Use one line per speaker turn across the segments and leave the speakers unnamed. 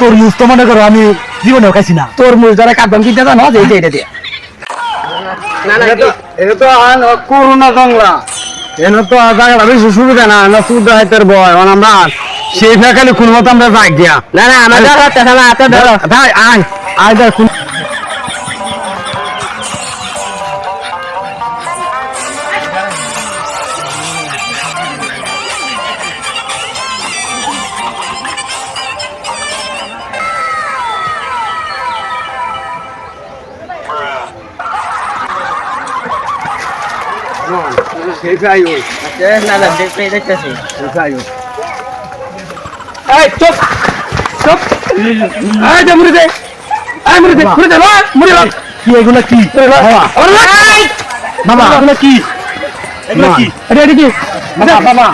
তরমুজ তো মনে করো আমি জীবনেও খাইছি না।
তরমুজ যারা কাটবাম কিনতে জানো এইটা দিয়ে
এটা তো করোনা জংলা এনে তো জায়গাটা বেশি সুবিধা না না সুবিধা হাইতের বয় আমরা সেই ফেকালে কোন মতো আমরা যাই গিয়া
না না আমার
ভাই আয় আয় দেখ
চুপ চুপ মুড়ি দে মুড়ি দে মুড়ি দে মুড়ি
কি এগুলো কি বাবা এগুলো কি এগুলো কি
এটা কি
বাবা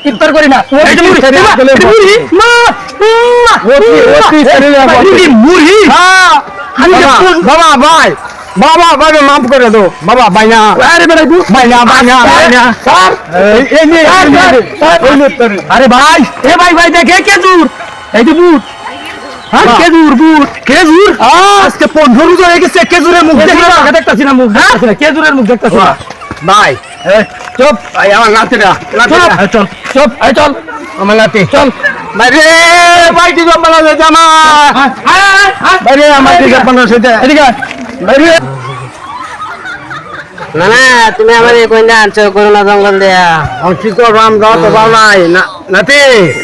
ইফতার করি না
বাবা ভাই বাবা বাবা মাফ করে দো বাবা বাইনা বাইনা বাইনা বাইনা
আরে ভাই এ ভাই ভাই দেখে খেজুর এই যে বুট খেজুর বুট খেজুর আজকে 15 রোজা হয়ে গেছে খেজুরের মুখ
দেখতেছি না মুখ দেখতেছি না খেজুরের মুখ দেখতেছি না
ভাই চুপ ভাই আমার নাতিরা
চল
চুপ চল
আমার নাতি চল ভাই রে ভাই কি জব বানা জামা ভাই রে আমার কি জব বানা সেটা
এদিকে
ভাই রে
না না তুমি আমার এই কইনা আনছো করোনা জঙ্গল দেয়া
আমি কি করবাম দাও তো বালাই না নাতি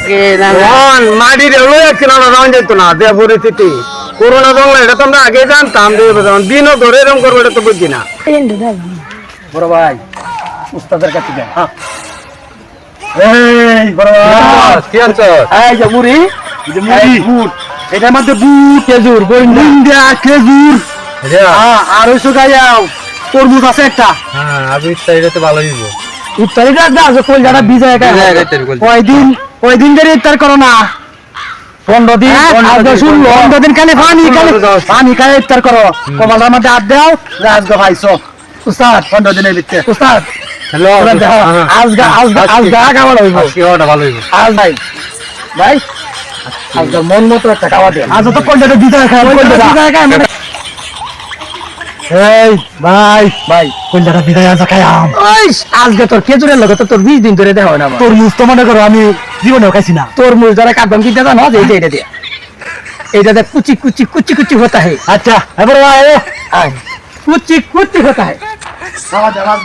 কে না
কোন মাটি রে লয়ে কিনা রাউন্ড যেত না দে পরিস্থিতি করোনা জঙ্গল এটা তো আমরা আগে জানতাম দিনও ধরে এরকম করবো এটা তো বুঝছি না
বড় ভাই উস্তাদের কাছে যান এই বড় ভাই
কি আনছো
এই যে মুড়ি এই যে মুড়ি বুট এটার মধ্যে বুট খেজুর বইন্দা খেজুর আর ওই সুগাইয়াও তরমুজ আছে একটা
হ্যাঁ আমি এটা তো ভালো হইব
ইফতারিটা দাও যে কোল যারা ভিজায় কয়দিন ধরে ইফতার করো না 15 দিন 15 দিন খালি পানি খালি ইফতার করো কমালার মধ্যে হাত দাও রাজ গো ভাইছো উস্তাদ 15 দিনের ভিতরে উস্তাদ
হ্যালো
আজগা খাওয়া হইব
খাওয়াটা ভালো হইব
আজ ভাই ভাই আজগা মন মতো একটা খাওয়া দেন আজ তো কোনটা ভিজায় খাওয়া এই ভাই ভাই কোনটা ভিজায় আজ খাইয়াম
আজকে তোর খেজুরের লগে তো তোর 20 দিন ধরে দেখা হয় না
তরমুজ তো মনে করো আমি জীবনেও খাইছি না।
তরমুজ যারা কাটবাম কিনতে জানো এইটা দিয়ে এইটাতে কুচি কুচি কুচি কুচি होता है
अच्छा এবারে
कुची कुची होता है
খাওয়া দাওয়া